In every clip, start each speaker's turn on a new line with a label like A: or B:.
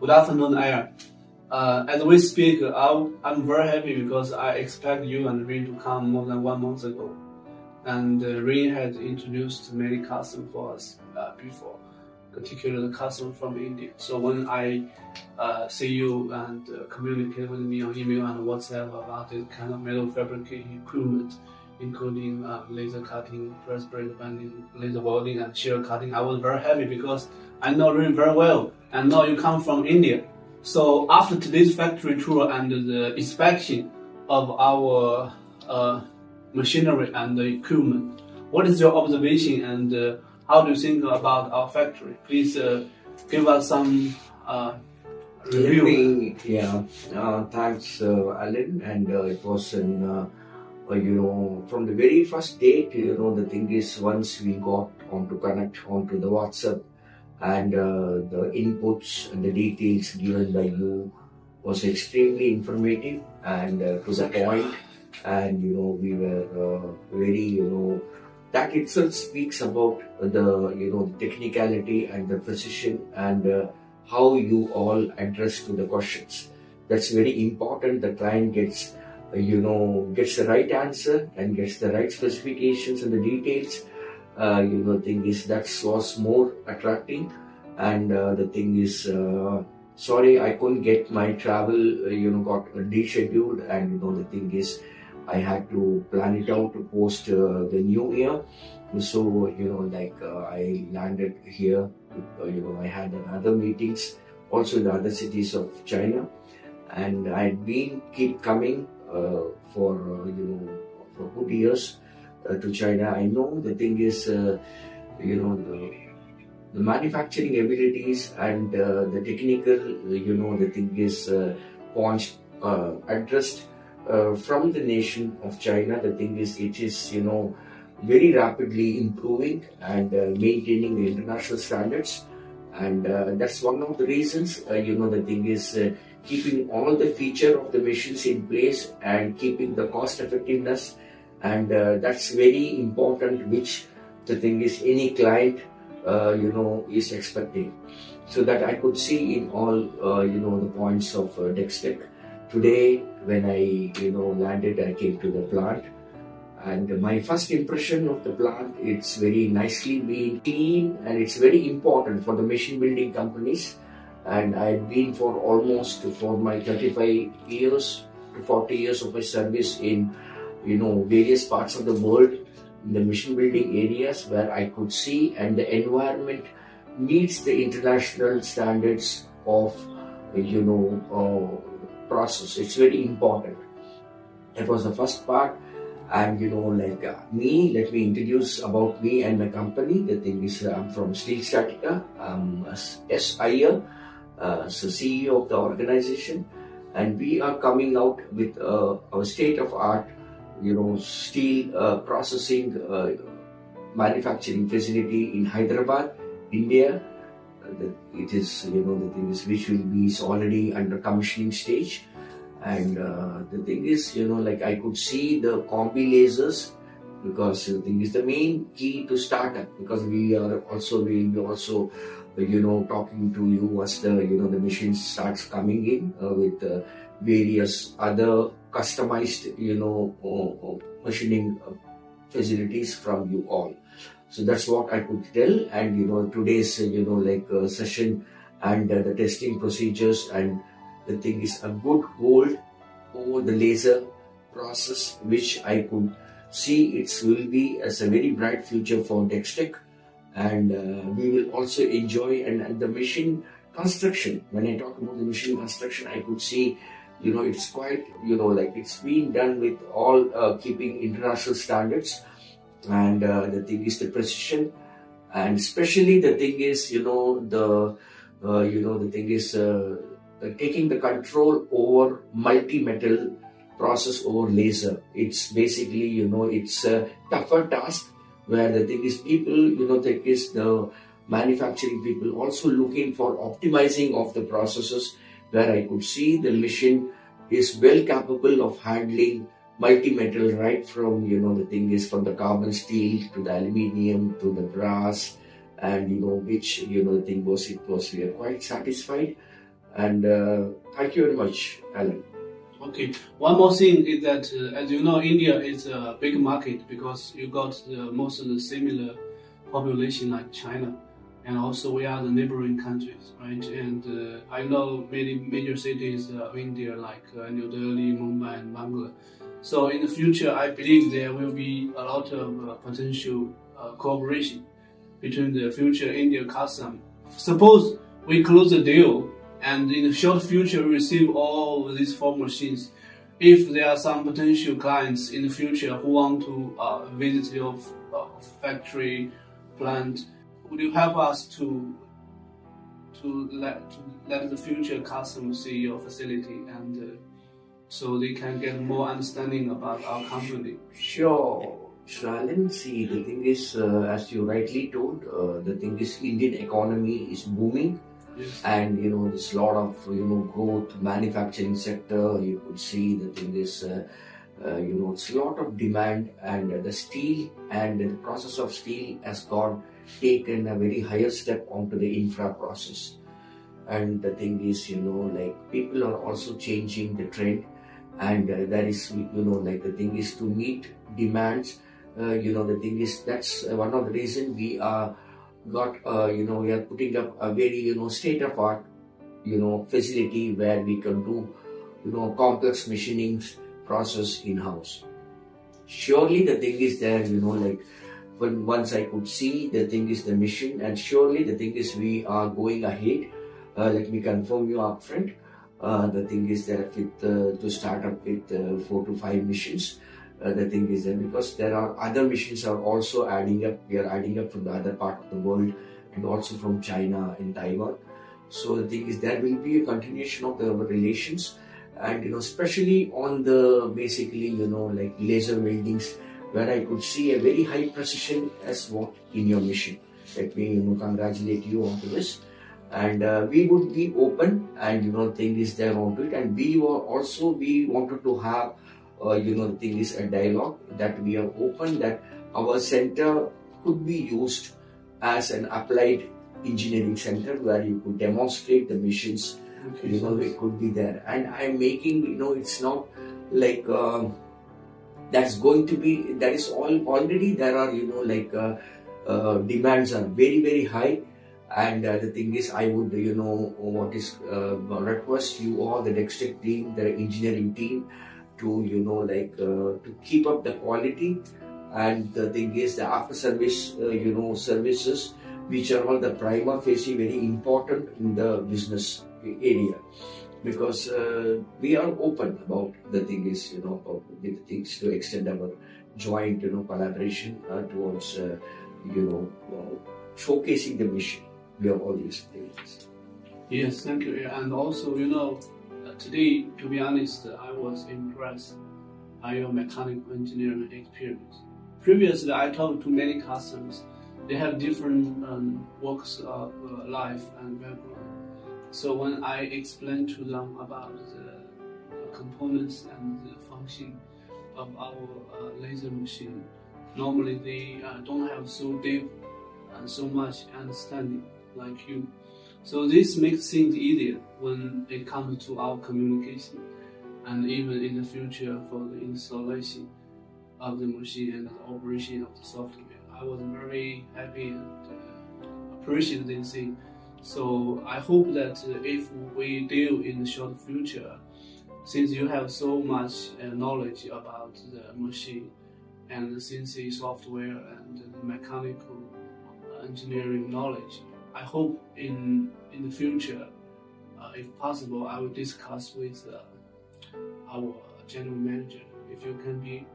A: Good afternoon, Aya. As we speak, I'm very happy because I expect you and Rin to come more than 1 month ago. And Rin had introduced many customers for us before, particularly the customer from India. So when I see you and communicate with me on email and WhatsApp about this kind of metal fabrication equipment, including laser cutting, press brake bending, laser welding, and shear cutting, I was very happy because I know Rin very well and know you come from India. So after today's factory tour and the inspection of our machinery and the equipment, what is your observation and how do you think about our factory? Please give us some review.
B: Thanks, Alan. And it was from the very first date, the thing is, once we got connect onto the WhatsApp, and the inputs and the details given by you was extremely informative and to the point. And we were very that itself speaks about the technicality and the precision and how you all address to the questions. That's very important. The client gets the right answer and gets the right specifications and the details. Thing is, that was more attracting. And the thing is, sorry, I couldn't get my travel, got descheduled. And the thing is, I had to plan it out to post the new year. So, I landed here. I had other meetings also in the other cities of China. And I'd keep coming for good years to China. I know the thing is, the manufacturing abilities and the technical, the thing is, points addressed from the nation of China. The thing is, it is, very rapidly improving and maintaining the international standards. And that's one of the reasons, the thing is, keeping all the feature of the machines in place and keeping the cost effectiveness. And that's very important, which the thing is any client, is expecting. So that I could see in all, the points of DXTECH. Today, when I, landed, I came to the plant. And my first impression of the plant, it's very nicely being clean, and it's very important for the machine building companies. And I've been for my 35 years to 40 years of my service in various parts of the world, in the machine building areas, where I could see and the environment meets the international standards of process. It's very important. That was the first part. And let me introduce about me and my company. The thing is, I'm from Steel Statica. I'm S. Iyer, so CEO of the organization, and we are coming out with our state-of-art steel processing manufacturing facility in Hyderabad, India. It is, the thing is, which will be already under commissioning stage. And the thing is, I could see the combi lasers, because the thing is the main key to startup, because we will be also talking to you as the the machine starts coming in with various other customized machining facilities from you all. So that's what I could tell. And today's session and the testing procedures, and the thing is a good hold over the laser process, which I could see it will be as a very bright future for DXTECH. And we will also enjoy, and the machine construction, when I talk about the machine construction, I could see, it's quite, it's been done with all keeping international standards. And the thing is the precision, and especially the thing is, the thing is taking the control over multi-metal process over laser. It's basically, it's a tougher task, where the thing is people, the manufacturing people also looking for optimizing of the processes, where I could see the machine is well capable of handling multi-metal, right from, the thing is from the carbon steel to the aluminium to the brass, and which, the thing was, we are quite satisfied. And thank you very much, Alan.
A: Okay. One more thing is that, as you know, India is a big market because you got most of the similar population like China, and also we are the neighboring countries, right? And I know many major cities of India like New Delhi, Mumbai, and Bangalore. So in the future, I believe there will be a lot of potential cooperation between the future India custom. Suppose we close the deal and in the short future we receive all these four machines. If there are some potential clients in the future who want to visit your factory plant, would you help us to let the future customers see your facility and so they can get more understanding about our company?
B: Sure. Alan, see, the thing is, as you rightly told, the thing is, Indian economy is booming.
A: Yes.
B: And there's a lot of growth, manufacturing sector. You could see the thing is, it's a lot of demand, and the steel and the process of steel has taken a very higher step onto the infra process. And the thing is, like people are also changing the trend, and that is, the thing is to meet demands. The thing is that's one of the reason we are we are putting up a very state of art facility where we can do complex machining process in house. Surely the thing is there, like when once I could see the thing is the machine, and surely the thing is we are going ahead. Let me confirm you upfront. The thing is that with to start up with 4 to 5 machines. The thing is that because there are other machines are also adding up. We are adding up from the other part of the world and also from China and Taiwan. So the thing is there will be a continuation of the relations, and especially on the basically like laser weldings, where I could see a very high precision as what in your machine. Let me congratulate you on this. And we would be open, and thing is there onto it, and we wanted to have the thing is a dialogue that we are open that our center could be used as an applied engineering center where you could demonstrate the machines.
A: Okay,
B: it could be there, and I'm making it's not like that's going to be, that is all already there are demands are very very high. And the thing is, I would request you all, the DXTECH team, the engineering team, to to keep up the quality. And the thing is, the after service services, which are all the prima facie very important in the business area, because we are open about the thing is about the things to extend our joint collaboration towards showcasing the mission. We are always doing this.
A: Yes, thank you. And also, today, to be honest, I was impressed by your mechanical engineering experience. Previously, I talked to many customers. They have different walks of life and background. So when I explained to them about the components and the function of our laser machine, normally they don't have so deep and so much understanding like you. So this makes things easier when it comes to our communication, and even in the future for the installation of the machine and the operation of the software. I was very happy and appreciate this thing. So I hope that if we deal in the short future, since you have so much knowledge about the machine and the CNC software and the mechanical engineering knowledge, I hope in the future, if possible, I will discuss with our general manager if you can be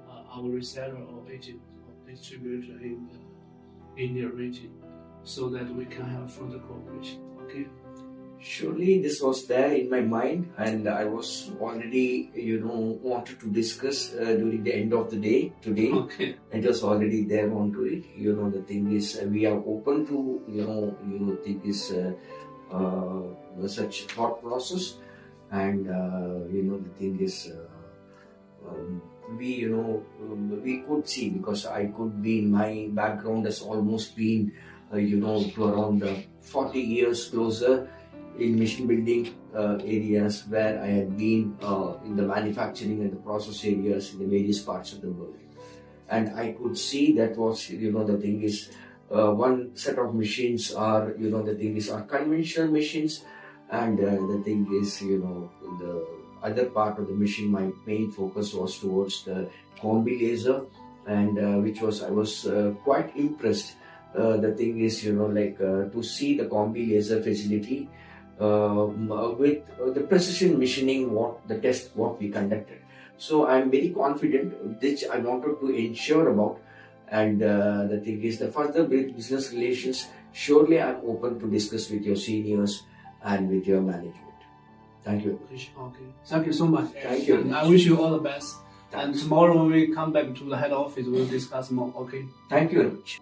A: our reseller or agent or distributor in the India region, so that we can have further cooperation. Okay.
B: Surely this was there in my mind, and I was already wanted to discuss during the end of the day today.
A: Okay.
B: It was already there onto it. The thing is, we are open to think is such thought process, and the thing is we could see, because I could be, my background has almost been to around 40 years closer in machine building areas where I had been in the manufacturing and the process areas in the various parts of the world. And I could see that was, the thing is, one set of machines are, the thing is, are conventional machines, and the thing is, the other part of the machine, my main focus was towards the combi laser, and I was quite impressed. The thing is, to see the combi laser facility with the precision machining, what we conducted. So I'm very confident, which I wanted to ensure about. And the thing is, the further business relations, surely I'm open to discuss with your seniors and with your management. Thank you.
A: Okay. Thank you so much.
B: Thank you.
A: And I wish you all the best. And tomorrow when we come back to the head office, we'll discuss more. Okay.
B: Thank you very much.